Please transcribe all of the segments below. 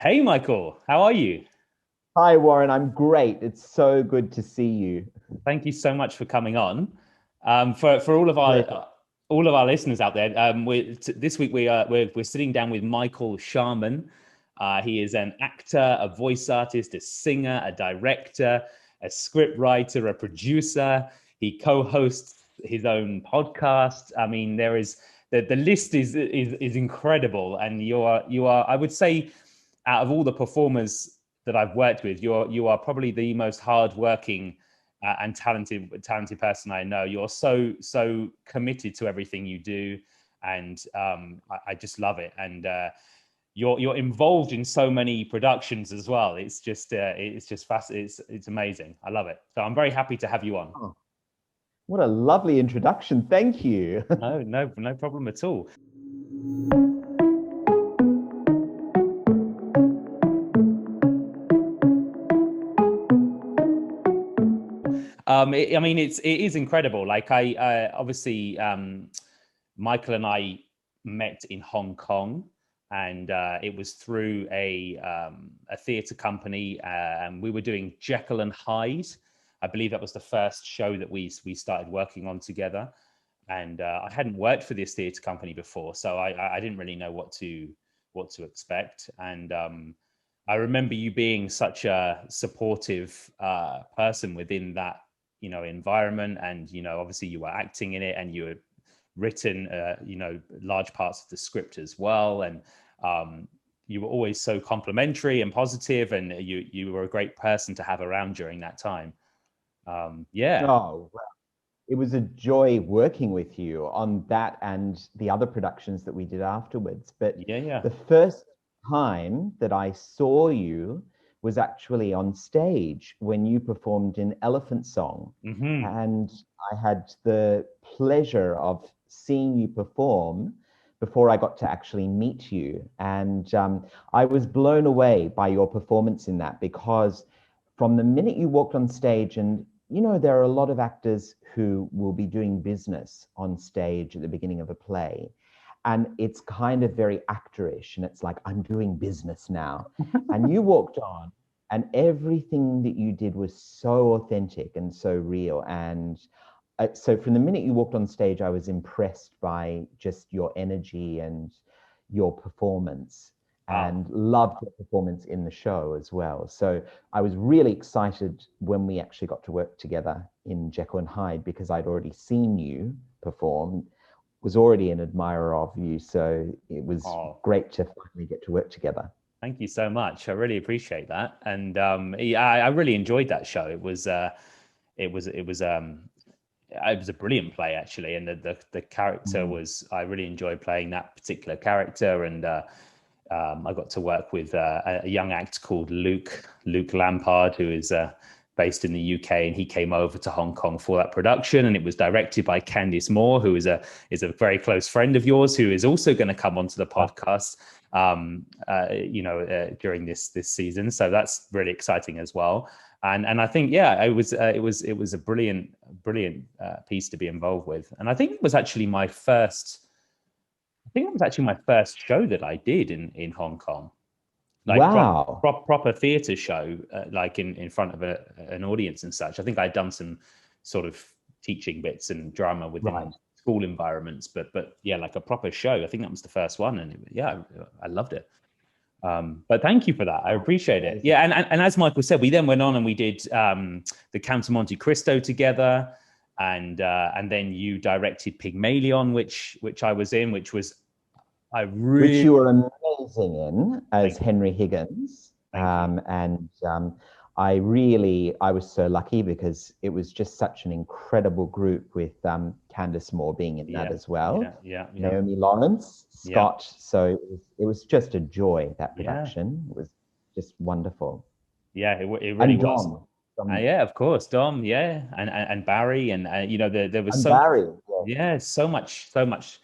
Hey, Michael, how are you? Hi, Warren. I'm great. It's so good to see you. Thank you so much for coming on. For Pleasure. all of our listeners out there, this week we're sitting down with Michael Sharmon. He is an actor, a voice artist, a singer, a director, a script writer, a producer. He co-hosts his own podcast. I mean, there is the list is incredible, and you are I would say out of all the performers that I've worked with, you are probably the most hardworking and talented person I know. You're so committed to everything you do, and I just love it. And you're involved in so many productions as well. It's just fascinating. It's amazing. I love it. So I'm very happy to have you on. Oh, what a lovely introduction. Thank you. No problem at all. I mean, it is incredible. Like I obviously Michael and I met in Hong Kong, and it was through a theatre company, and we were doing Jekyll and Hyde. I believe that was the first show that we started working on together, and I hadn't worked for this theatre company before, so I didn't really know what to expect, and I remember you being such a supportive person within that environment, and obviously you were acting in it, and you had written large parts of the script as well, and you were always so complimentary and positive, and you were a great person to have around during that time. Yeah. Oh, well, it was a joy working with you on that and the other productions that we did afterwards. But Yeah. the first time that I saw you was actually on stage when you performed in Elephant Song. Hmm. And I had the pleasure of seeing you perform before I got to actually meet you. And I was blown away by your performance in that because from the minute you walked on stage, and there are a lot of actors who will be doing business on stage at the beginning of a play. And it's kind of very actorish, and it's like, I'm doing business now. And you walked on, and everything that you did was so authentic and so real. And so from the minute you walked on stage, I was impressed by just your energy and your performance, Wow. and loved your performance in the show as well. So I was really excited when we actually got to work together in Jekyll and Hyde, because I'd already seen you perform, was already an admirer of you. So it was Oh, great to finally get to work together. thank you so much. I really appreciate that, and yeah, I really enjoyed that show. It was a brilliant play, actually, and the character Mm. was, I really enjoyed playing that particular character, and I got to work with a young actor called Luke Lampard, who is based in the UK, and he came over to Hong Kong for that production, and it was directed by Candice Moore, who is a very close friend of yours, who is also going to come onto the Ah, podcast during this season. So that's really exciting as well. And I think, yeah, it was a brilliant piece to be involved with. And I think it was actually my first. I think it was actually my first show that I did in Hong Kong, like wow. proper theatre show, like in front of an audience and such. I think I'd done some sort of teaching bits and drama Right. within school environments, but yeah, like a proper show. I think that was the first one, and yeah, I loved it. But thank you for that. I Oh, appreciate it. amazing. Yeah, and as Michael said, we then went on and we did the Count of Monte Cristo together, and then you directed Pygmalion, which I was in, which was I Which really you were amazing in as thank you, Henry Higgins. thank you. And I was so lucky because it was just such an incredible group with Candice Moore being in that Yeah, as well, yeah, Naomi Lawrence, yeah, Scott. So it was just a joy, that yeah, production. It was just wonderful. yeah. It really And was. Dom, Dom Yeah, of course, Dom. Yeah, and Barry, and there was and so much. Barry. Yeah. Yeah, so much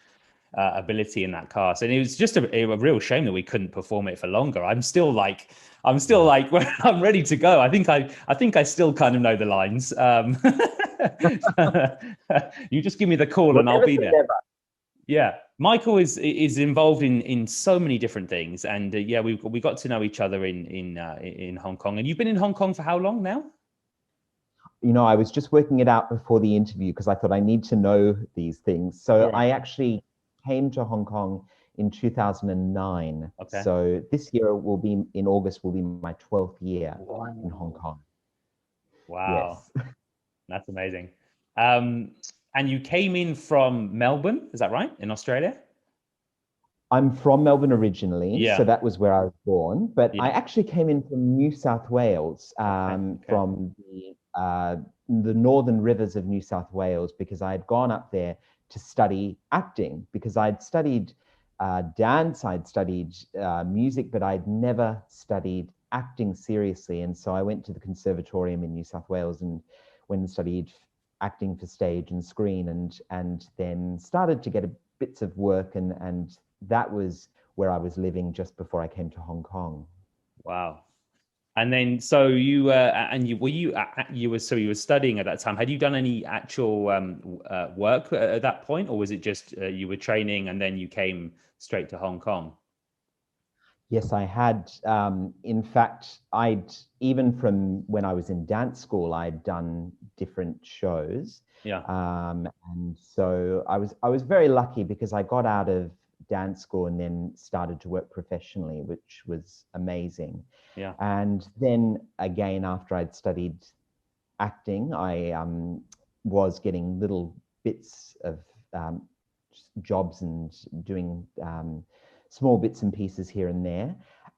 ability in that cast, and it was just a real shame that we couldn't perform it for longer. I'm still like well, I'm ready to go. I think I still kind of know the lines. You just give me the call Well, and I'll never be say there. never. Yeah. Michael is involved in so many different things, and yeah, we got to know each other in Hong Kong. And you've been in Hong Kong for how long now? You know, I was just working it out before the interview because I thought I need to know these things. So Right. I actually came to Hong Kong in 2009. Okay. So this year will be, in August, will be my 12th year in Hong Wow. Kong. Wow, Yes. that's amazing. And you came in from Melbourne, is that right, in Australia? I'm from Melbourne originally, so Yeah. that was where I was born. But I Yeah. actually came in from New South Wales, Okay. Okay. from the northern rivers of New South Wales, because I had gone up there to study acting, because I'd studied dance, I'd studied music, but I'd never studied acting seriously. And so I went to the Conservatorium in New South Wales and went and studied acting for stage and screen, and then started to get bits of work, and that was where I was living just before I came to Hong Kong. Wow. And then, so you and you were you were studying at that time. Had you done any actual work at that point, or was it just you were training and then you came straight to Hong Kong? Yes, I had. In fact, I'd even from when I was in dance school, I'd done different shows, Yeah. and so I was very lucky because I got out of dance school and then started to work professionally, which was amazing. Yeah. And then again, after I'd studied acting, I was getting little bits of um, jobs and doing small bits and pieces here and there.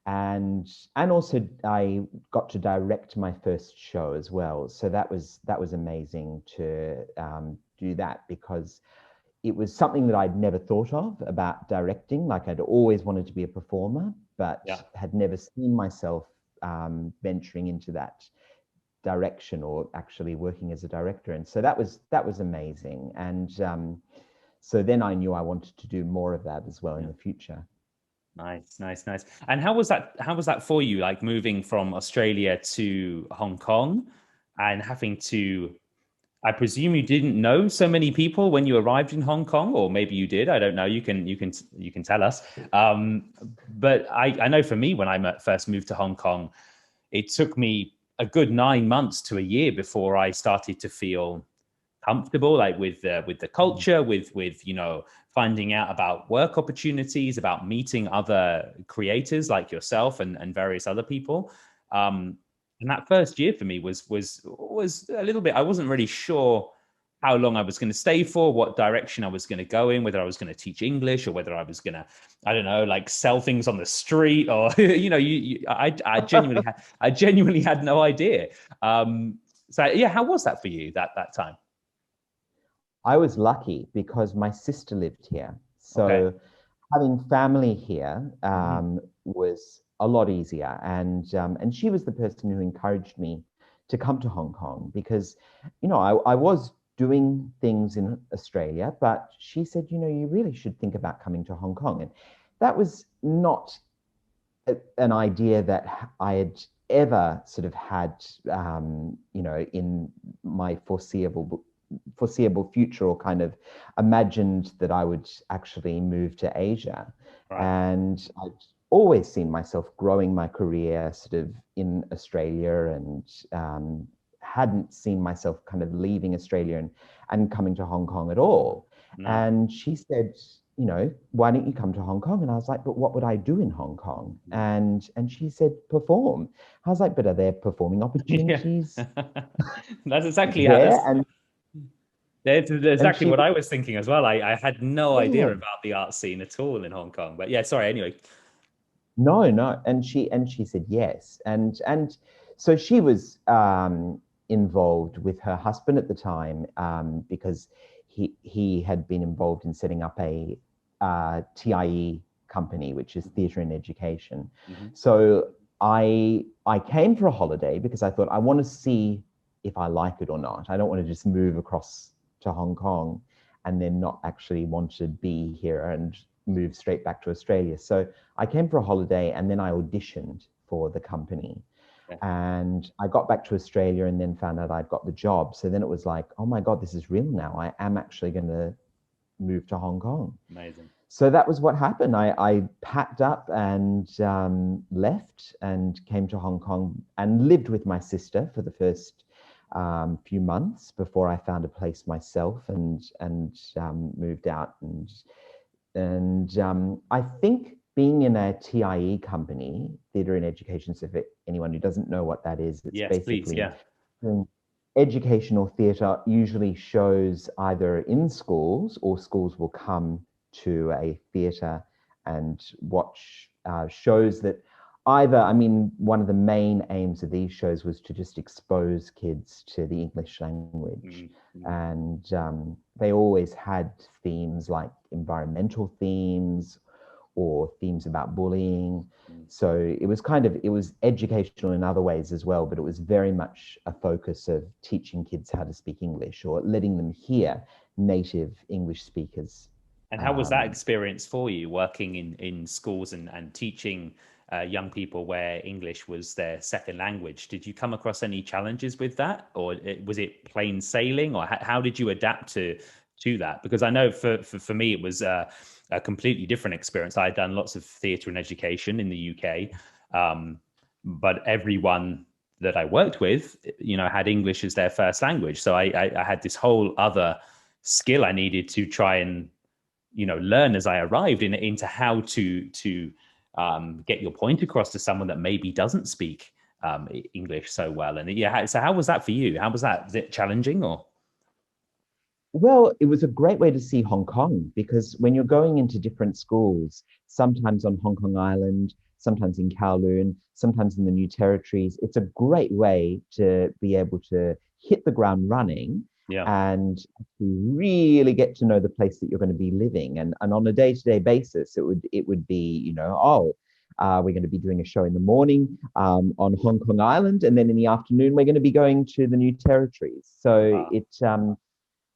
And also I got to direct my first show as well. So that was amazing to do that, because it was something that I'd never thought of about directing. Like, I'd always wanted to be a performer, but Yeah. had never seen myself venturing into that direction or actually working as a director. And so that was amazing. And so then I knew I wanted to do more of that as well in Yeah. the future. Nice, nice, nice. And how was that? How was that for you? Like moving from Australia to Hong Kong and having to, I presume you didn't know so many people when you arrived in Hong Kong, or maybe you did. I don't know. You can tell us. But I know for me, when I first moved to Hong Kong, it took me a good 9 months to a year before I started to feel comfortable, like with the culture, with finding out about work opportunities, about meeting other creators like yourself and various other people. And that first year for me was a little bit. I wasn't really sure how long I was going to stay for, what direction I was going to go in, whether I was going to teach English or whether I was going to, I don't know, like sell things on the street, or I genuinely had no idea. So yeah, how was that for you that time? I was lucky because my sister lived here. Okay. So having family here Mhm. was a lot easier. And she was the person who encouraged me to come to Hong Kong because, I was doing things in Australia, but she said, you really should think about coming to Hong Kong. And that was not an idea that I had ever sort of had, in my foreseeable future, or kind of imagined that I would actually move to Asia. Right. And I'd always seen myself growing my career sort of in Australia, and hadn't seen myself kind of leaving Australia and coming to Hong Kong at all. No. And she said, why don't you come to Hong Kong? And I was like, but what would I do in Hong Kong? And she said, perform. I was like, but are there performing Yeah. opportunities That's exactly how there? that's And exactly she what was, I was thinking as well. I had no idea yeah, about the art scene at all in Hong Kong. But yeah, sorry, anyway. no, no. And she said yes. And so she was involved with her husband at the time, because he had been involved in setting up a TIE company, which is theatre and education. Mhm. So I came for a holiday because I thought I want to see if I like it or not. I don't want to just move across to Hong Kong and then not actually want to be here and move straight back to Australia. So I came for a holiday and then I auditioned for the company. Yeah, And I got back to Australia and then found out I'd got the job. So then it was like, oh my God, this is real now. I am actually going to move to Hong Kong. amazing. so that was what happened. I packed up and left and came to Hong Kong and lived with my sister for the first few months before I found a place myself and moved out. And I think being in a TIE company, Theatre in Education, so for anyone who doesn't know what that is, it's basically educational theatre usually shows either in schools, or schools will come to a theatre and watch shows that either, I mean, one of the main aims of these shows was to just expose kids to the English language. And they always had themes like environmental themes or themes about bullying. So it was it was educational in other ways as well, but it was very much a focus of teaching kids how to speak English or letting them hear native English speakers. And how was that experience for you, working in schools and teaching young people where English was their second language? Did you come across any challenges with that, or was it plain sailing, or how did you adapt to that? Because I know for me, it was a completely different experience. I had done lots of theatre and education in the UK, but everyone that I worked with, had English as their first language. So I had this whole other skill I needed to try and, learn as I arrived into how to get your point across to someone that maybe doesn't speak English so well. And so how was that for you? How was that? Was it challenging or? Well, it was a great way to see Hong Kong, because when you're going into different schools, sometimes on Hong Kong Island, sometimes in Kowloon, sometimes in the New Territories, it's a great way to be able to hit the ground running and really get to know the place that you're going to be living. And on a day-to-day basis, it would be, we're going to be doing a show in the morning on Hong Kong Island, and then in the afternoon, we're going to be going to the New Territories. So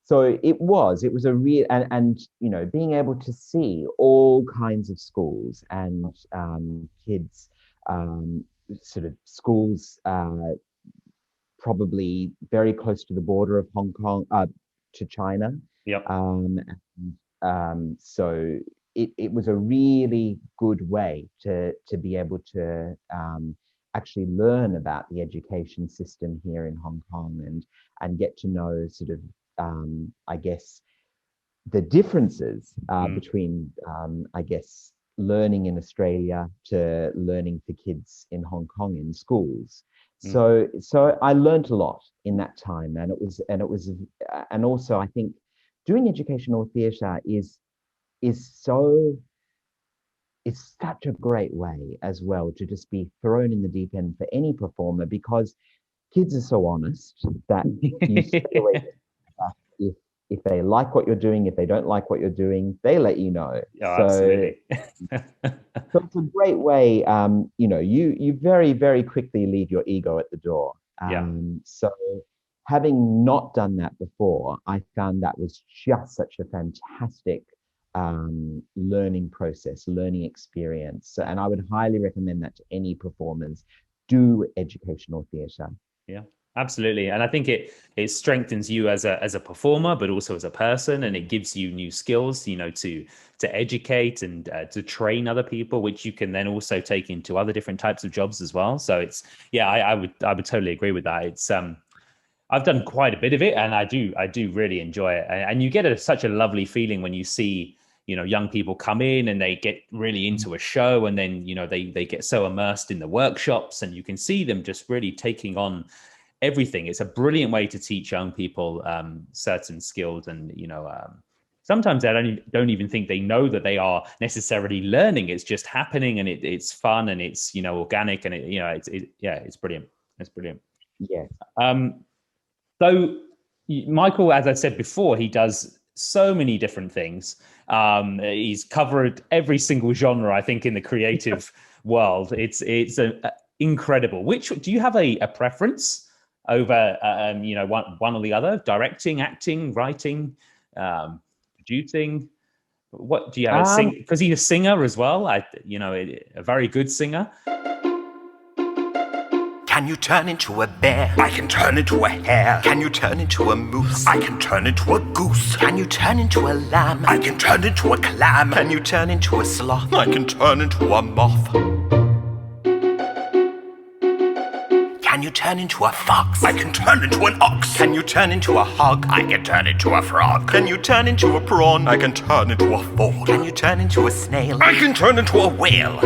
So it was a real, and being able to see all kinds of schools and kids, sort of schools probably very close to the border of Hong Kong, to China. So it was a really good way to be able to actually learn about the education system here in Hong Kong and get to know sort of, I guess, the differences between, I guess, learning in Australia to learning for kids in Hong Kong in schools. So I learned a lot in that time, and also I think doing educational theatre is such a great way as well to just be thrown in the deep end for any performer, because kids are so honest that you straight away if they like what you're doing, if they don't like what you're doing, they let you know. Absolutely. So it's a great way. You very, very quickly leave your ego at the door. So having not done that before, I found that was just such a fantastic learning process, learning experience. And I would highly recommend that to any performers. Do educational theatre. Yeah. Absolutely. And I think it strengthens you as a performer, but also as a person, and it gives you new skills, to educate and to train other people, which you can then also take into other different types of jobs as well. So I would totally agree with that. It's I've done quite a bit of it, and I do really enjoy it. And you get such a lovely feeling when you see, young people come in and they get really into a show, and then, they get so immersed in the workshops, and you can see them just really taking on everything. It's a brilliant way to teach young people certain skills, and sometimes they don't even think they know that they are necessarily learning. It's just happening, and it's fun, and it's organic, and it's brilliant. It's brilliant. Yeah. So Michael, as I said before, he does so many different things. He's covered every single genre, I think, in the creative world. It's incredible. Which do you have a preference over one or the other? Directing, acting, writing, producing? What do you have? Because he's a singer as well. A very good singer. Can you turn into a bear? I can turn into a hare. Can you turn into a moose? I can turn into a goose. Can you turn into a lamb? I can turn into a clam. Can you turn into a sloth? I can turn into a moth. Can you turn into a fox? I can turn into an ox. Can you turn into a hog? I can turn into a frog. Can you turn into a prawn? I can turn into a fork. Can you turn into a snail? I can turn into a whale.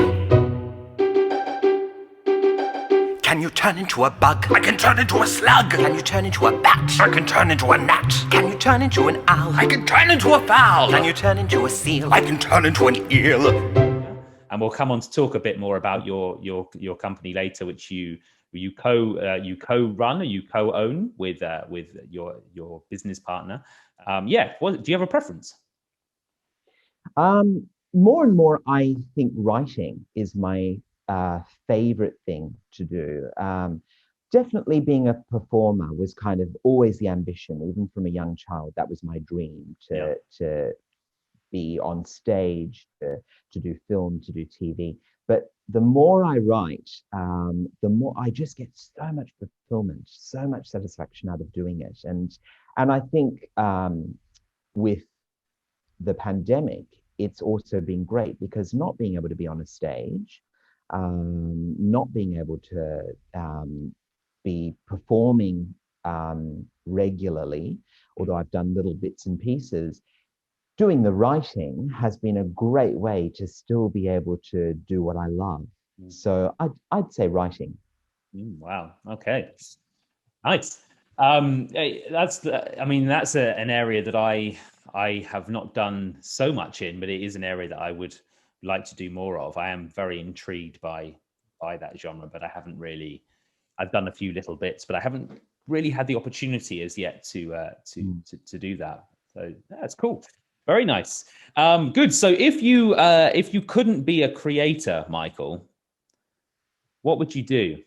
Can you turn into a bug? I can turn into a slug. Can you turn into a bat? I can turn into a gnat. Can you turn into an owl? I can turn into a fowl. Can you turn into a seal? I can turn into an eel. And we'll come on to talk a bit more about your company later, which you co-run or you co-own with your business partner. Yeah, do you have a preference? More and more, I think writing is my favorite thing to do. Definitely being a performer was kind of always the ambition, even from a young child. That was my dream to be on stage, to do film, to do TV. But the more I write, the more I just get so much fulfillment, so much satisfaction out of doing it. And I think with the pandemic, it's also been great because not being able to be on a stage, not being able to be performing regularly, although I've done little bits and pieces, doing the writing has been a great way to still be able to do what I love. So I'd say writing. Wow. Okay. Nice. That's an area that I have not done so much in, but it is an area that I would like to do more of. I am very intrigued by that genre, but I haven't really. I've done a few little bits, but I haven't really had the opportunity as yet to do that. So that's cool. Very nice. Good. So if you couldn't be a creator, Michael, what would you do?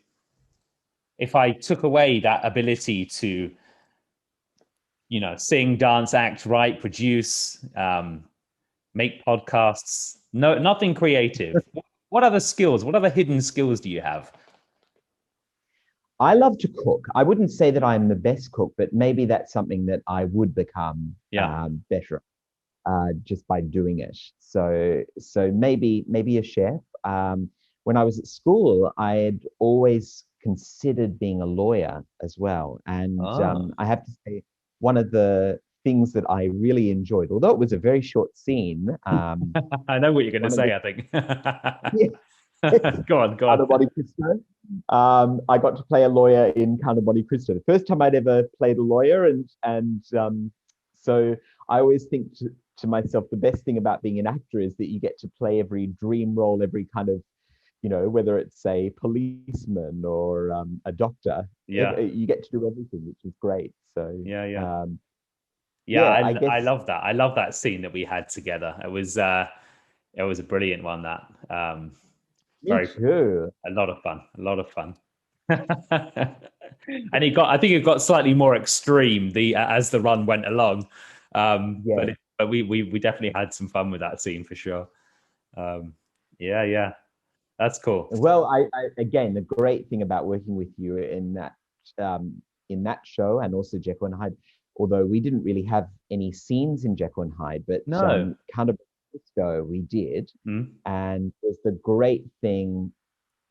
If I took away that ability to, sing, dance, act, write, produce, make podcasts, nothing creative. What other skills? What other hidden skills do you have? I love to cook. I wouldn't say that I'm the best cook, but maybe that's something that I would become better just by doing it. So maybe a chef. When I was at school, I had always considered being a lawyer as well. And I have to say, one of the things that I really enjoyed, although it was a very short scene. I know what you're going to say, I think. Go on. Count of Monte Cristo. I got to play a lawyer in Count of Monte Cristo. The first time I'd ever played a lawyer. And so I always think to myself, the best thing about being an actor is that you get to play every dream role, every kind of, whether it's a policeman or a doctor. Yeah, you get to do everything, which is great. So I love that. I love that scene that we had together. It was a brilliant one. That me too. A lot of fun. And I think it got slightly more extreme as the run went along. But we definitely had some fun with that scene for sure. That's cool. Well, I again, the great thing about working with you in that show and also Jekyll and Hyde, although we didn't really have any scenes in Jekyll and Hyde, but kind of we did. And was the great thing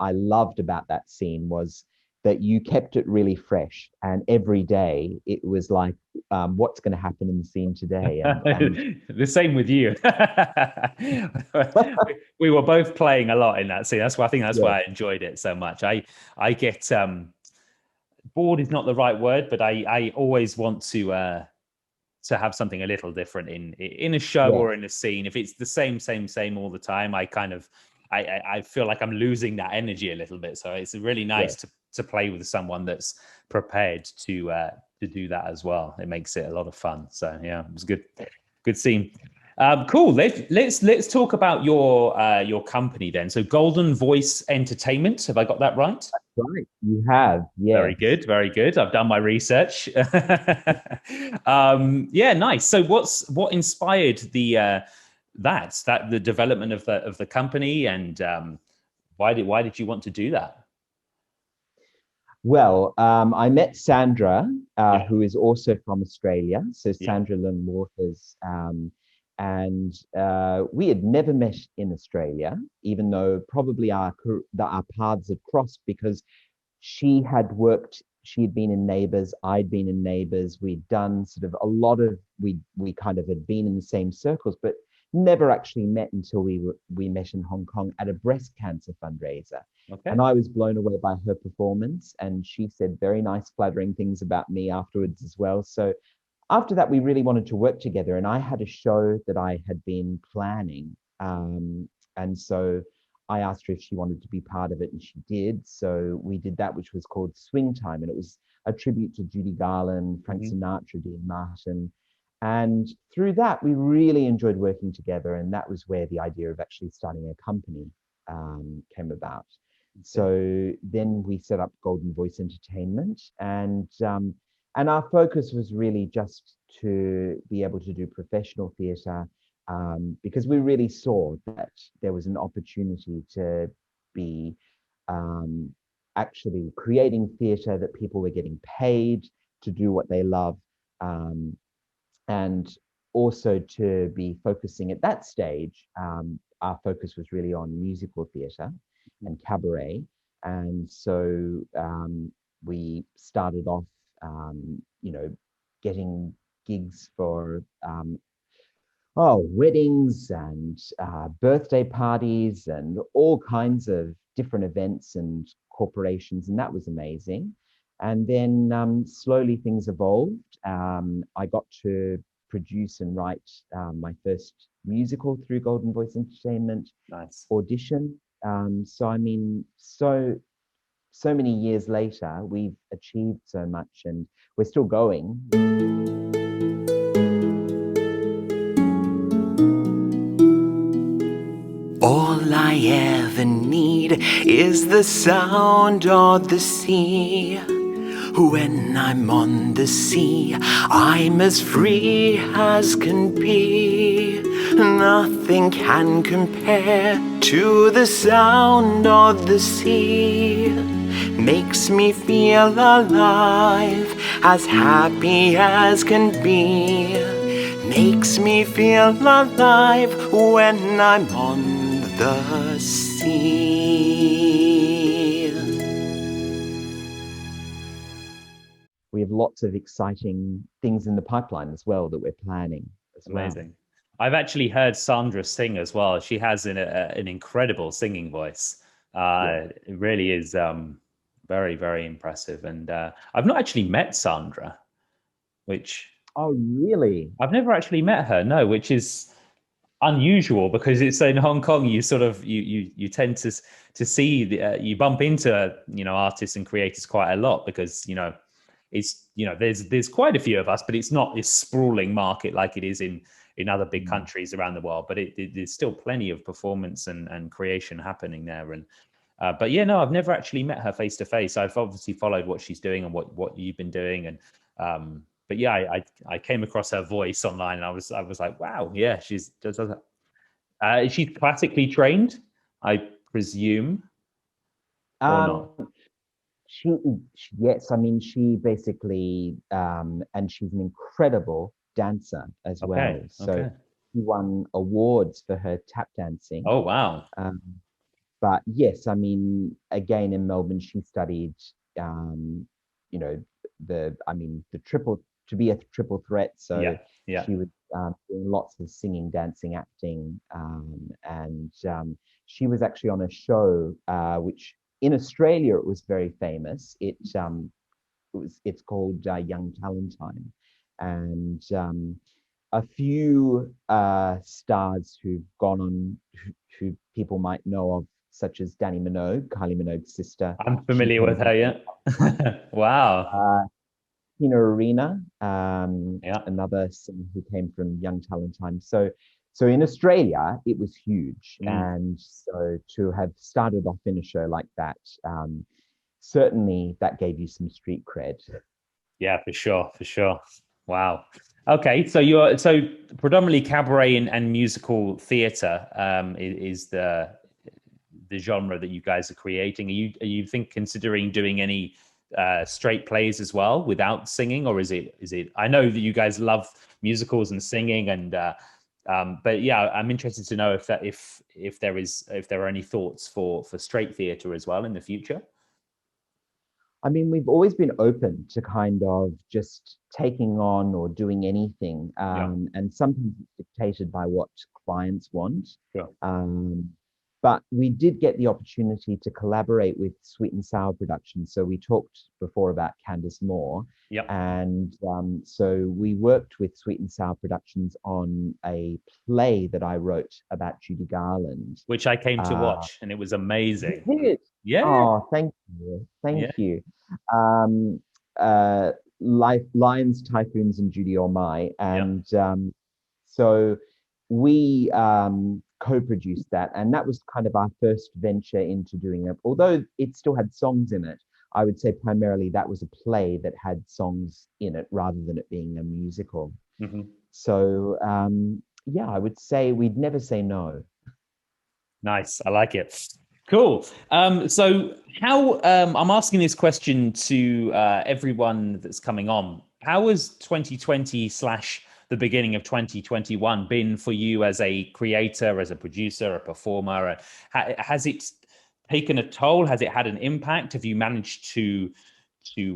I loved about that scene was that you kept it really fresh, and every day it was like, what's going to happen in the scene today? And the same with you. we were both playing a lot in that scene. That's why I enjoyed it so much. I get bored is not the right word, but I always want to have something a little different in a show or in a scene. If it's the same all the time, I feel like I'm losing that energy a little bit. So it's really nice to play with someone that's prepared to do that as well. It makes it a lot of fun. So yeah, it was good scene. Cool. Let's talk about your company then. So Golden Voice Entertainment. Have I got that right? That's right. You have. Yeah. Very good. I've done my research. Nice. So what inspired the development of the company, and why did you want to do that? Well, I met Sandra, Yeah. who is also from Australia. So Yeah. Sandra Waters, and we had never met in Australia, even though probably our paths had crossed because she had worked. She had been in Neighbours. I'd been in Neighbours. We'd done sort of a lot of we kind of had been in the same circles, but never actually met until we met in Hong Kong at a breast cancer fundraiser. Okay. And I was blown away by her performance. And she said very nice, flattering things about me afterwards as well. So after that, we really wanted to work together. And I had a show that I had been planning. And so I asked her if she wanted to be part of it, and she did. So we did that, which was called Swing Time. And it was a tribute to Judy Garland, Frank Sinatra, Dean Martin. And through that, we really enjoyed working together. And that was where the idea of actually starting a company came about. So then we set up Golden Voice Entertainment, and our focus was really just to be able to do professional theatre, because we really saw that there was an opportunity to be actually creating theatre that people were getting paid to do what they love, and also to be focusing at that stage. Our focus was really on musical theatre and cabaret. And so we started off, getting gigs for weddings and birthday parties and all kinds of different events and corporations. And that was amazing. And then slowly things evolved. I got to produce and write my first musical through Golden Voice Entertainment. Nice. Audition. So I mean, so many years later, we've achieved so much, and we're still going. All I ever need is the sound of the sea. When I'm on the sea, I'm as free as can be. Nothing can compare to the sound of the sea. Makes me feel alive, as happy as can be. Makes me feel alive when I'm on the sea. We have lots of exciting things in the pipeline as well that we're planning as well. Amazing. I've actually heard Sandra sing as well. She has an incredible singing voice. It really is very, very impressive. And I've not actually met Sandra, which... Oh, really? I've never actually met her, no, which is unusual because it's in Hong Kong. You sort of you tend to see you bump into artists and creators quite a lot because it's there's quite a few of us, but it's not this sprawling market like it is in other big countries around the world. But there's still plenty of performance and creation happening there. And but yeah, no, I've never actually met her face to face. I've obviously followed what she's doing and what you've been doing, and but yeah, I came across her voice online, and I was like, wow, yeah, she's classically trained, I presume, or not? Yes, I mean, she basically, and she's an incredible dancer as well. So she won awards for her tap dancing. Oh, wow. But yes, I mean, again, in Melbourne, she studied, the triple, to be a triple threat. So she was doing lots of singing, dancing, acting. And she was actually on a show, which in Australia, it was very famous. It's called Young Talentine. And a few stars who've gone on, who people might know of, such as Dannii Minogue, Kylie Minogue's sister. I'm familiar with her, yeah. Wow. Tina Arena, another singer who came from Young Talentine. So in Australia, it was huge. And so to have started off in a show like that, certainly that gave you some street cred. Yeah, for sure. Wow. Okay, so you're predominantly cabaret and musical theatre is the genre that you guys are creating. Are you considering doing any straight plays as well without singing, or is it? I know that you guys love musicals and singing, and but yeah, I'm interested to know if there are any thoughts for straight theatre as well in the future. I mean, we've always been open to kind of just taking on or doing anything, and sometimes it's dictated by what clients want. Sure. But we did get the opportunity to collaborate with Sweet and Sour Productions. So we talked before about Candice Moore. Yep. And so we worked with Sweet and Sour Productions on a play that I wrote about Judy Garland. Which I came to watch, and it was amazing. You did? Yeah. Oh, thank you. Thank you. Lions, Typhoons and Judy or My. And so we co-produced that, and that was kind of our first venture into doing it. Although it still had songs in it, I would say primarily that was a play that had songs in it rather than it being a musical. Mm-hmm. So yeah, I would say we'd never say no. Nice, I like it. Cool. So how I'm asking this question to everyone that's coming on. How has 2020 / the beginning of 2021 been for you as a creator, as a producer, a performer? Has it taken a toll? Has it had an impact? Have you managed to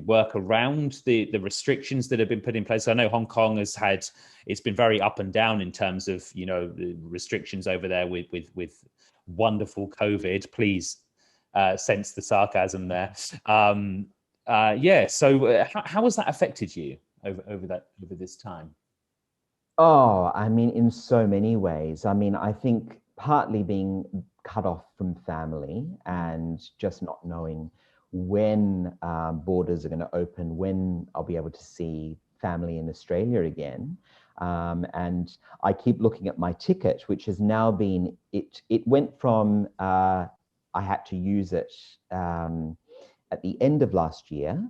work around the restrictions that have been put in place? I know Hong Kong it's been very up and down in terms of, the restrictions over there with wonderful COVID. Please sense the sarcasm there. So how has that affected you over this time? Oh, I mean, in so many ways. I mean, I think partly being cut off from family and just not knowing when borders are going to open, when I'll be able to see family in Australia again. And I keep looking at my ticket, which has now been, it went from, I had to use it at the end of last year,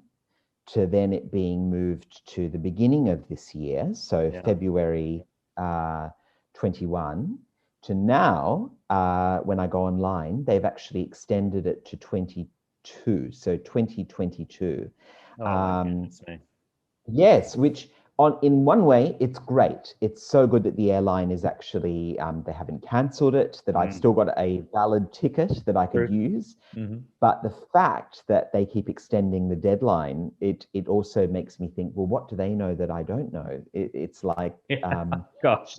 to then it being moved to the beginning of this year, so February 21, to now, when I go online, they've actually extended it to 22, so 2022. Yes, which in one way, it's great. It's so good that the airline is actually, they haven't cancelled it, that I've still got a valid ticket that I could use. Mm-hmm. But the fact that they keep extending the deadline, it also makes me think, well, what do they know that I don't know? It's like... Gosh,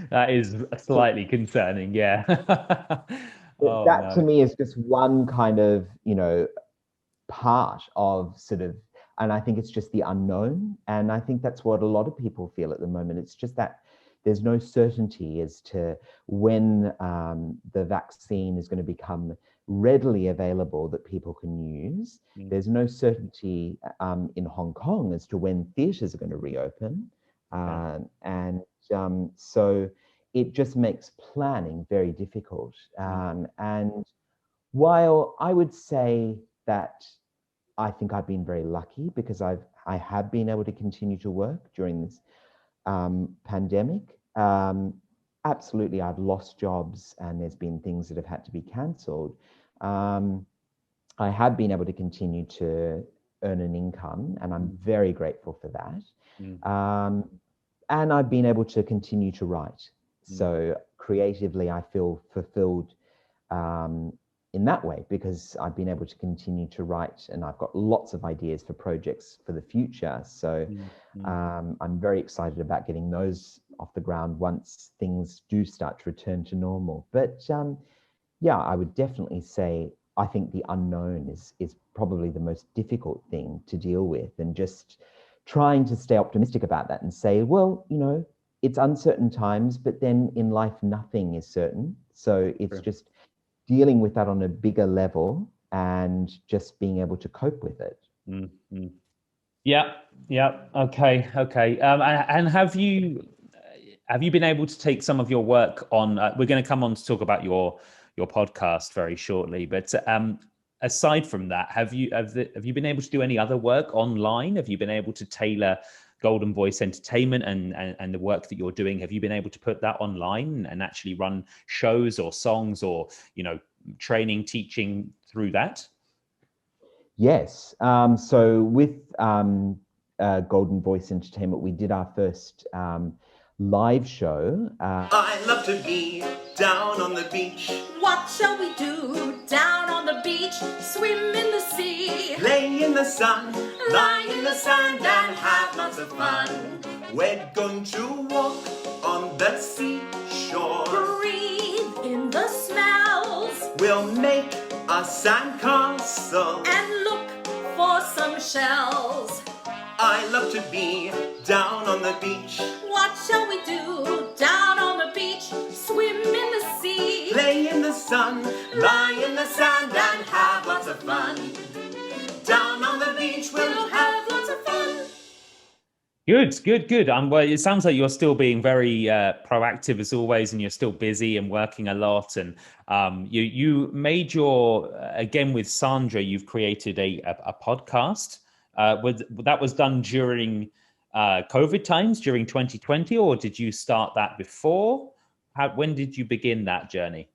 that is slightly concerning, yeah. To me is just one kind of, part of sort of, and I think it's just the unknown. And I think that's what a lot of people feel at the moment. It's just that there's no certainty as to when the vaccine is going to become readily available that people can use. There's no certainty in Hong Kong as to when theatres are going to reopen. So it just makes planning very difficult. And while I would say that I think I've been very lucky because I have been able to continue to work during this pandemic. Absolutely, I've lost jobs and there's been things that have had to be cancelled. I have been able to continue to earn an income, and I'm very grateful for that. And I've been able to continue to write. So creatively, I feel fulfilled in that way, because I've been able to continue to write, and I've got lots of ideas for projects for the future. So I'm very excited about getting those off the ground once things do start to return to normal. But yeah, I would definitely say I think the unknown is probably the most difficult thing to deal with, and just trying to stay optimistic about that and say, well, it's uncertain times, but then in life, nothing is certain. So it's just dealing with that on a bigger level and just being able to cope with it. Mm-hmm. Yeah. Okay. And have you been able to take some of your work on? We're going to come on to talk about your podcast very shortly, but aside from that, have you been able to do any other work online? Have you been able to tailor Golden Voice Entertainment and the work that you're doing? Have you been able to put that online and actually run shows or songs or training, teaching through that? Yes. So with Golden Voice Entertainment, we did our first live show. I love to be down on the beach. What shall we do down on the beach? Swim in the sea, Lay in the sun, lie in the sand and have lots of fun. we're going to walk on the seashore. Breathe in the smells We'll make a sandcastle. and look for some shells. I love to be down on the beach. What shall we do down on the beach? Swim in the sea, Play in the sun, lie in the sand and have lots of fun. Down on the beach we'll have lots of fun. Good. Well, it sounds like you're still being very proactive as always, and you're still busy and working a lot. And you made your again with Sandra. You've created a podcast. That was done during COVID times, during 2020, or did you start that before? When did you begin that journey?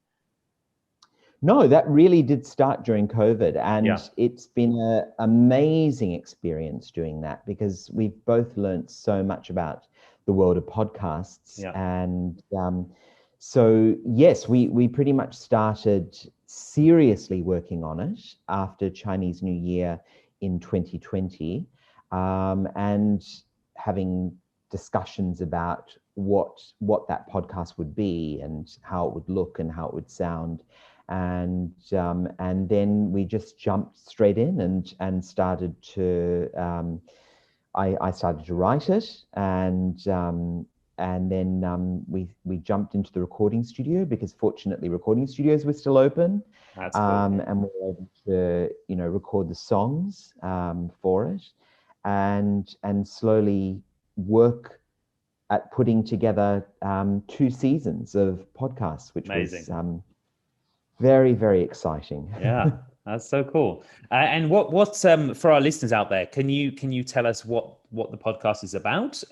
No, that really did start during COVID, and Yeah. it's been an amazing experience doing that because we've both learned so much about the world of podcasts. Yeah. And so, yes, we pretty much started seriously working on it after Chinese New Year in 2020, and having discussions about what that podcast would be and how it would look and how it would sound. And then we just jumped straight in and started to I started to write it, and then we jumped into the recording studio because fortunately recording studios were still open. That's cool. And we were able to record the songs for it, and slowly work at putting together 2 seasons of podcasts, which Amazing. was very, very exciting. Yeah, that's so cool. And what's for our listeners out there? Can you tell us what the podcast is about?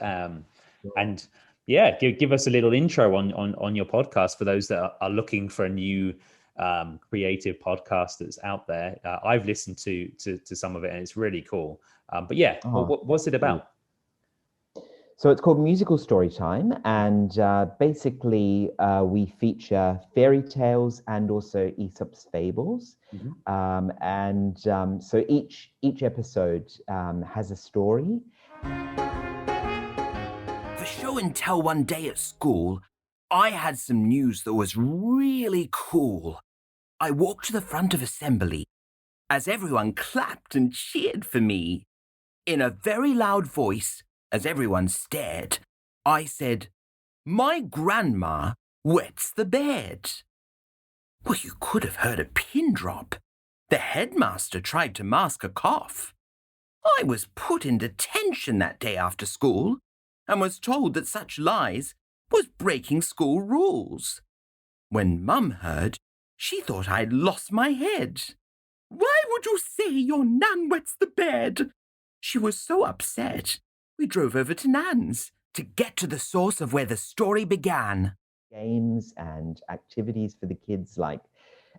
And yeah, give us a little intro on your podcast for those that are looking for a new creative podcast that's out there. I've listened to some of it and it's really cool. But yeah, what's it about? So it's called Musical Storytime, and basically we feature fairy tales and also Aesop's fables. Mm-hmm. So each episode has a story. For show and tell one day at school, I had some news that was really cool. I walked to the front of assembly as everyone clapped and cheered for me. In a very loud voice, as everyone stared, I said, "My grandma wets the bed." Well, you could have heard a pin drop. The headmaster tried to mask a cough. I was put in detention that day after school and was told that such lies was breaking school rules. When Mum heard, she thought I'd lost my head. "Why would you say your Nan wets the bed?" She was so upset. We drove over to Nan's to get to the source of where the story began. Games and activities for the kids, like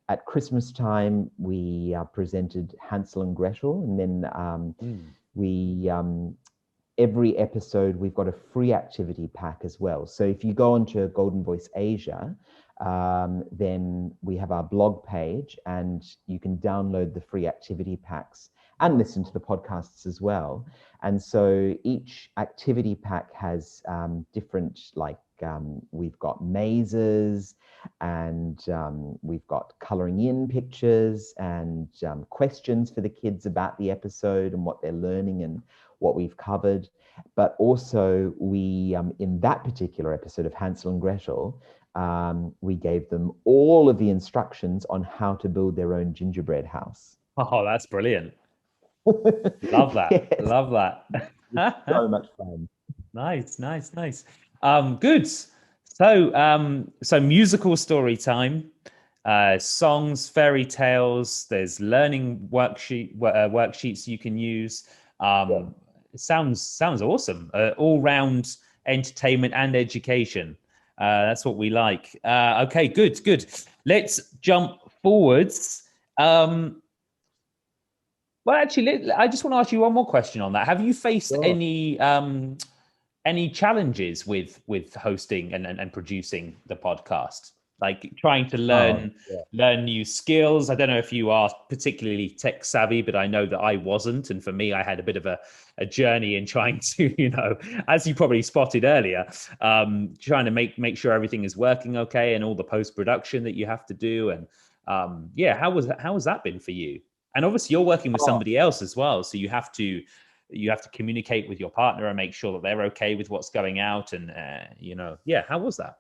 at Christmas time, we presented Hansel and Gretel, and then we every episode we've got a free activity pack as well. So if you go onto Golden Voice Asia, then we have our blog page, and you can download the free activity packs and listen to the podcasts as well. And so each activity pack has different, we've got mazes, and we've got colouring in pictures, and questions for the kids about the episode and what they're learning and what we've covered. But also we, in that particular episode of Hansel and Gretel, we gave them all of the instructions on how to build their own gingerbread house. Oh, that's brilliant. Love that. Yes. Love that. So much fun. Nice. Good. So musical story time, songs, fairy tales. There's learning worksheets you can use. It sounds awesome. All round entertainment and education. That's what we like. Okay, good. Let's jump forwards. Well, actually, I just want to ask you one more question on that. Have you faced Sure. any challenges with hosting and producing the podcast? Like trying to learn new skills. I don't know if you are particularly tech savvy, but I know that I wasn't. And for me, I had a bit of a journey in trying to, as you probably spotted earlier, trying to make sure everything is working okay, and all the post-production that you have to do. And how has that been for you? And obviously you're working with somebody else as well. So you have to communicate with your partner and make sure that they're okay with what's going out. And, how was that?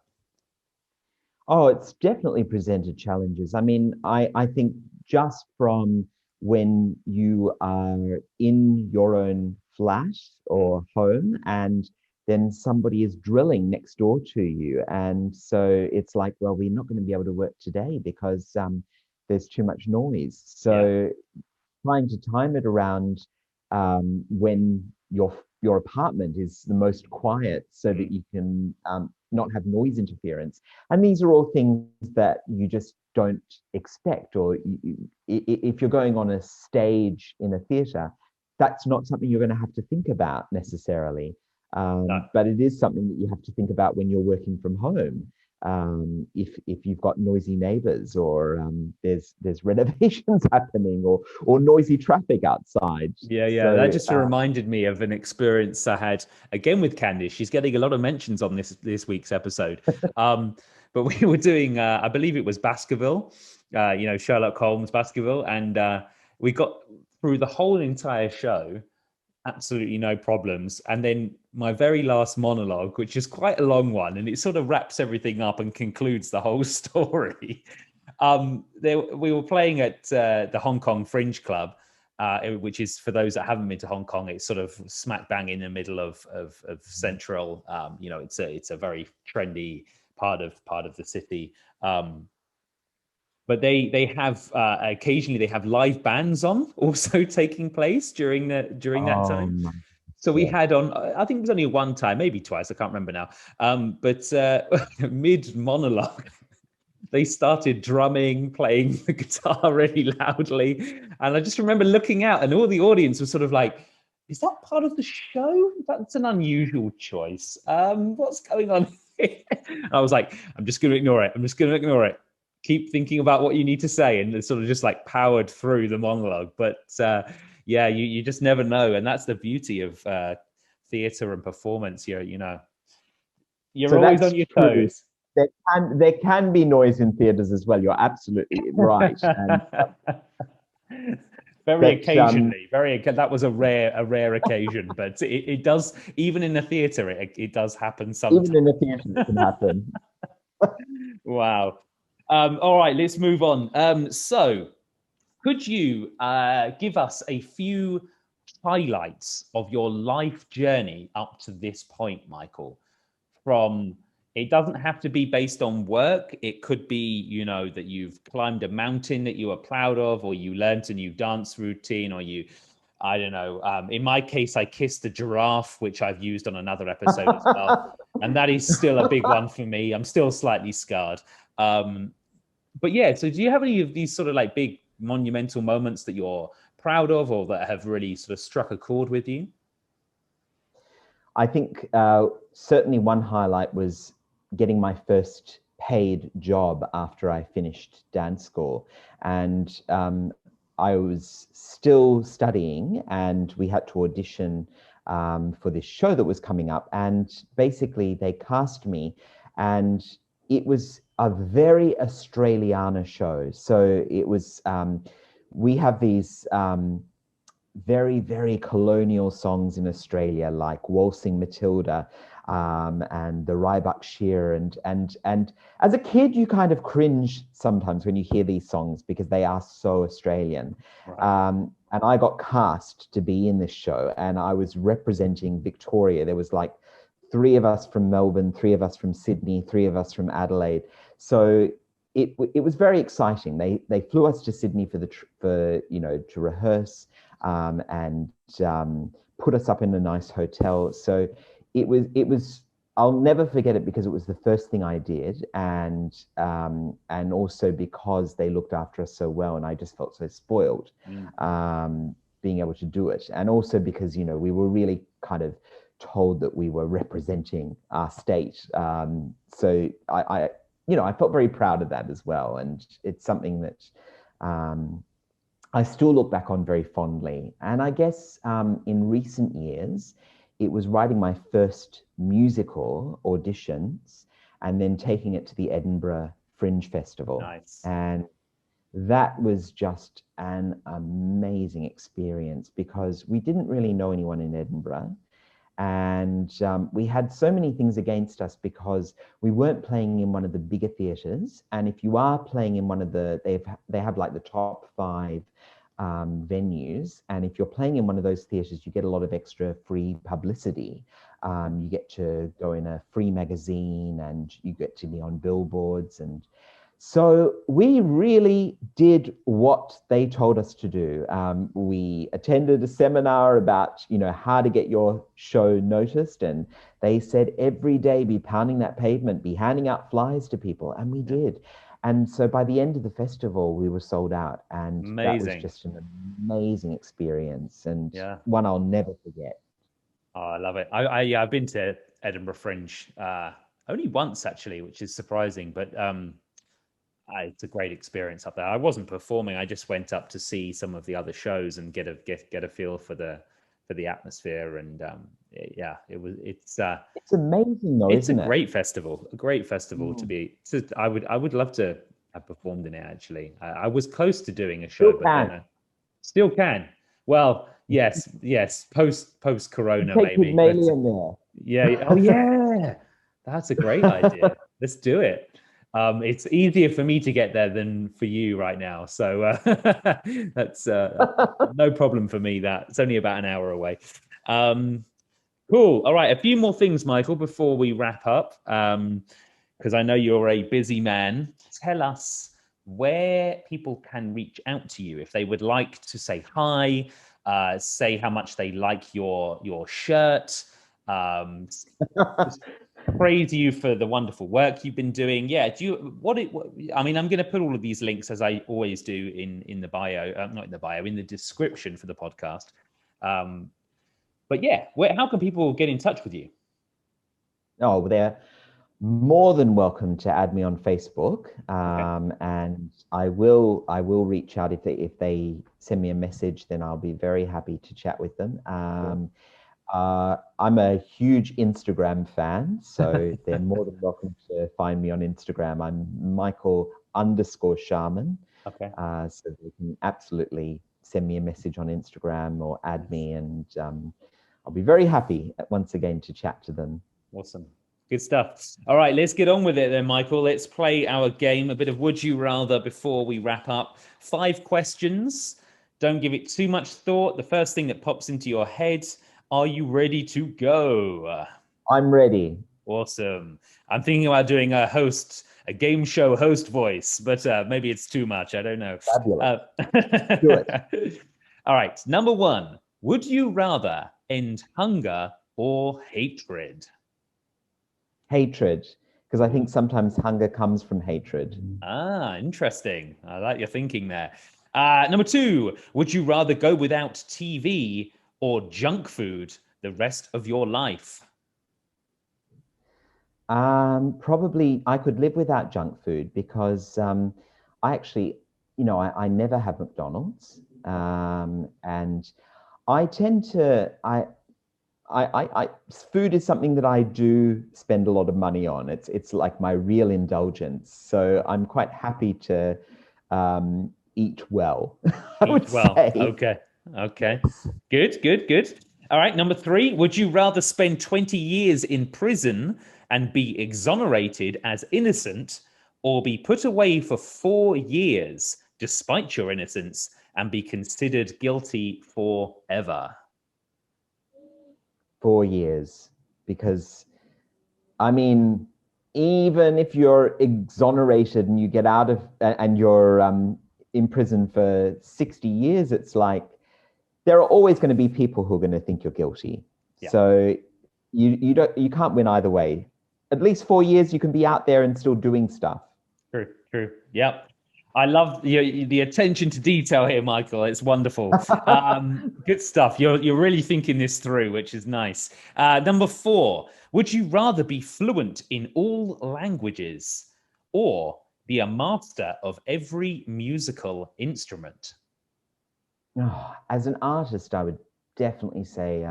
Oh, it's definitely presented challenges. I mean, I think just from when you are in your own flat or home and then somebody is drilling next door to you. And so it's like, well, we're not going to be able to work today because there's too much noise. So trying to time it around when your apartment is the most quiet so that you can not have noise interference. And these are all things that you just don't expect. Or if you're going on a stage in a theatre, that's not something you're going to have to think about necessarily. But it is something that you have to think about when you're working from home. If you've got noisy neighbors, or there's renovations happening, or noisy trappic outside. So, that just reminded me of an experience I had again with Candice. She's getting a lot of mentions on this week's episode. But we were doing I believe it was Baskerville, Sherlock Holmes Baskerville, and we got through the whole entire show absolutely no problems. And then my very last monologue, which is quite a long one, and it sort of wraps everything up and concludes the whole story. We were playing at the Hong Kong Fringe Club, which is, for those that haven't been to Hong Kong, it's sort of smack bang in the middle of central. It's a very trendy part of the city. But they have occasionally they have live bands on also taking place during that time. So we had on, I think it was only one time, maybe twice, I can't remember now. But mid monologue, they started drumming, playing the guitar really loudly, and I just remember looking out, and all the audience was sort of like, "Is that part of the show? That's an unusual choice. What's going on here?" I was like, "I'm just going to ignore it. Keep thinking about what you need to say," and sort of just like powered through the monologue. But you just never know, and that's the beauty of theatre and performance. You're always on your toes. There can be noise in theatres as well. You're absolutely right. Occasionally, that was a rare occasion, but it does, even in the theatre, it does happen sometimes. Even in the theatre, it can happen. Wow. All right, let's move on. So could you give us a few highlights of your life journey up to this point, Michael? It doesn't have to be based on work. It could be, that you've climbed a mountain that you are proud of, or you learned a new dance routine, or I don't know. In my case, I kissed a giraffe, which I've used on another episode as well. And that is still a big one for me. I'm still slightly scarred. But yeah, so do you have any of these sort of like big monumental moments that you're proud of, or that have really sort of struck a chord with you? I think certainly one highlight was getting my first paid job after I finished dance school. And I was still studying, and we had to audition for this show that was coming up. And basically they cast me, and it was a very Australiana show. So it was, we have these very, very colonial songs in Australia, like Waltzing Matilda and the Rybuck Shear. And as a kid, you kind of cringe sometimes when you hear these songs because they are so Australian. Right. And I got cast to be in this show, and I was representing Victoria. There was like 3 of us from Melbourne, 3 of us from Sydney, 3 of us from Adelaide. So it was very exciting. They flew us to Sydney to rehearse and put us up in a nice hotel. So it was I'll never forget it because it was the first thing I did, and also because they looked after us so well, and I just felt so spoiled. being able to do it. And also because, you know, we were really kind of told that we were representing our state. So I felt very proud of that as well. And it's something that I still look back on very fondly. And I guess in recent years, it was writing my first musical auditions and then taking it to the Edinburgh Fringe Festival. Nice. And that was just an amazing experience because we didn't really know anyone in Edinburgh. And we had so many things against us because we weren't playing in one of the bigger theatres. And if you are playing in one of the, they have like the top 5 venues. And if you're playing in one of those theatres, you get a lot of extra free publicity. You get to go in a free magazine and you get to be on billboards. And so we really did what they told us to do. We attended a seminar about, you know, how to get your show noticed. And they said every day, be pounding that pavement, be handing out flyers to people. And we did. And so by the end of the festival, we were sold out. And that was just an amazing experience and one I'll never forget. Oh, I love it. I've been to Edinburgh Fringe only once, actually, which is surprising. But it's a great experience up there. I wasn't performing. I just went up to see some of the other shows and get a feel for the atmosphere. And it's amazing though, it's isn't a it? great festival to be. I would love to have performed in it, actually. I was close to doing a show, still can. Well, yes. Post Corona, maybe. Pygmalion there. Yeah. Oh yeah. That's a great idea. Let's do it. It's easier for me to get there than for you right now. So that's no problem for me. It's only about an hour away. Cool. All right. A few more things, Michael, before we wrap up, because I know you're a busy man. Tell us where people can reach out to you if they would like to say hi, say how much they like your shirt, praise you for the wonderful work you've been doing. Yeah. I mean, I'm going to put all of these links, as I always do, in the bio, not in the bio, in the description for the podcast. But yeah, how can people get in touch with you? Oh, they're more than welcome to add me on Facebook. And I will reach out if they send me a message, then I'll be very happy to chat with them. I'm a huge Instagram fan, so they're more than welcome to find me on Instagram. I'm Michael_Sharmon. Okay. So they can absolutely send me a message on Instagram or add me, and I'll be very happy once again to chat to them. Awesome. Good stuff. All right, let's get on with it then, Michael. Let's play our game, a bit of Would You Rather before we wrap up. 5 questions. Don't give it too much thought. The first thing that pops into your head. Are you ready to go? I'm ready. Awesome. I'm thinking about doing a game show host voice, but maybe it's too much. I don't know. Fabulous. Do it. All right. Number 1. Would you rather end hunger or hatred? Hatred, because I think sometimes hunger comes from hatred. Interesting. I like your thinking there. Number 2. Would you rather go without TV or junk food the rest of your life? Probably I could live without junk food because I actually, I never have McDonald's, and I tend to, food is something that I do spend a lot of money on. It's like my real indulgence. So I'm quite happy to eat well. I would say. Okay. Good. All right. Number 3. Would you rather spend 20 years in prison and be exonerated as innocent, or be put away for 4 years despite your innocence and be considered guilty forever? 4 years, because I mean, even if you're exonerated and you get out of and you're in prison for 60 years, it's like there are always going to be people who are going to think you're guilty. Yeah. So you can't win either way. At least 4 years you can be out there and still doing stuff. True. Yep. I love the attention to detail here, Michael. It's wonderful. Good stuff. You're really thinking this through, which is nice. Number 4, would you rather be fluent in all languages or be a master of every musical instrument? Oh, as an artist, I would definitely say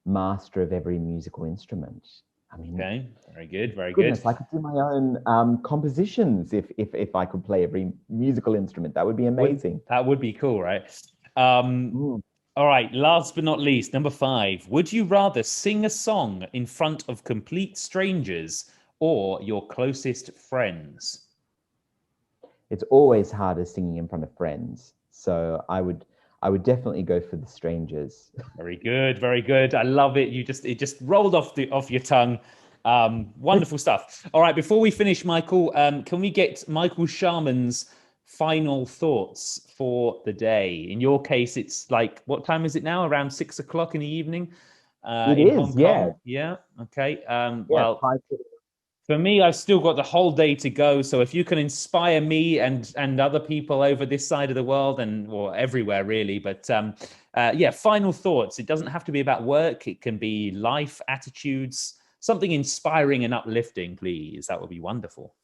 master of every musical instrument. I mean, okay, very good, very goodness, good. I could do my own compositions if I could play every musical instrument. That would be amazing. That would be cool, right? All right, last but not least, number 5. Would you rather sing a song in front of complete strangers or your closest friends? It's always harder singing in front of friends. So I would definitely go for the strangers. Very good, very good. I love it. It just rolled off your tongue. Wonderful stuff. All right, before we finish, Michael, can we get Michael Sharmon's final thoughts for the day? In your case, it's like, what time is it now? Around 6 o'clock in the evening? It is, yeah. Yeah. Okay. Well, for me, I've still got the whole day to go. So if you can inspire me and other people over this side of the world or everywhere really, but final thoughts. It doesn't have to be about work. It can be life, attitudes, something inspiring and uplifting, please. That would be wonderful.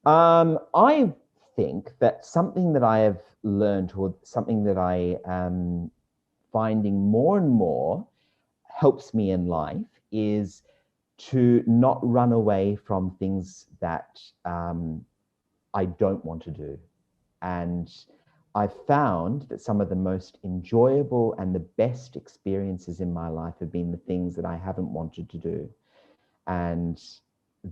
I think that something that I have learned, or something that I am finding more and more helps me in life, is to not run away from things that I don't want to do. And I've found that some of the most enjoyable and the best experiences in my life have been the things that I haven't wanted to do. And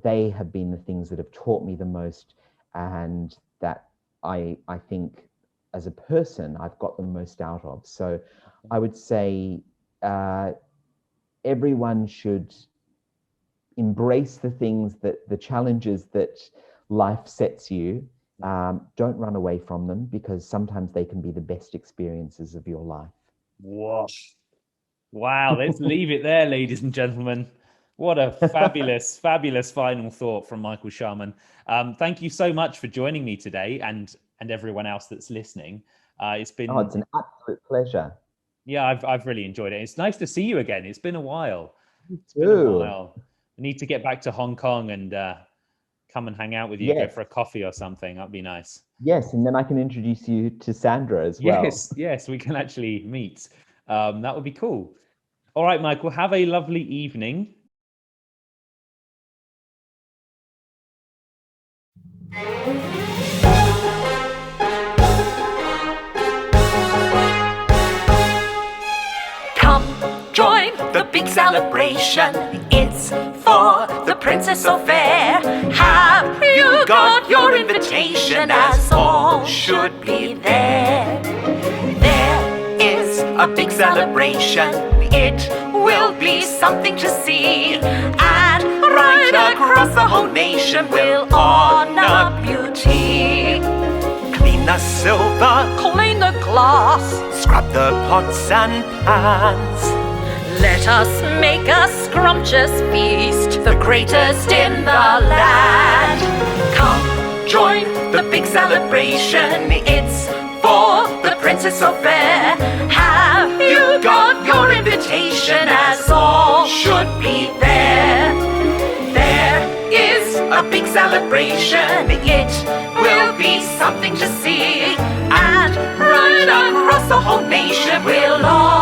they have been the things that have taught me the most, and that I think as a person, I've got the most out of. So I would say everyone should embrace the challenges that life sets you. Don't run away from them, because sometimes they can be the best experiences of your life. Wow, let's leave it there, ladies and gentlemen. What a fabulous, fabulous final thought from Michael Sharmon. Thank you so much for joining me today, and everyone else that's listening. It's been it's an absolute pleasure. Yeah, I've really enjoyed it. It's nice to see you again. It's been a while. It's been a while. I need to get back to Hong Kong and come and hang out with you, go for a coffee or something. That'd be nice. Yes, and then I can introduce you to Sandra as well. Yes, we can actually meet. That would be cool. All right, Michael, have a lovely evening. Come, join the big celebration. It's for the Princess of Eyre. Have you got your invitation, as all should be there? There is a big celebration. It will be something to see, and right across the whole nation will honor beauty. Clean the silver, Clean the glass, scrub the pots and pans. let us make a scrumptious feast, The greatest in the land. Come, join the big celebration. It's for the Princess of Eyre. Have you got your invitation, as all should be there? There is a big celebration. It will be something to see, and right across the whole nation we'll all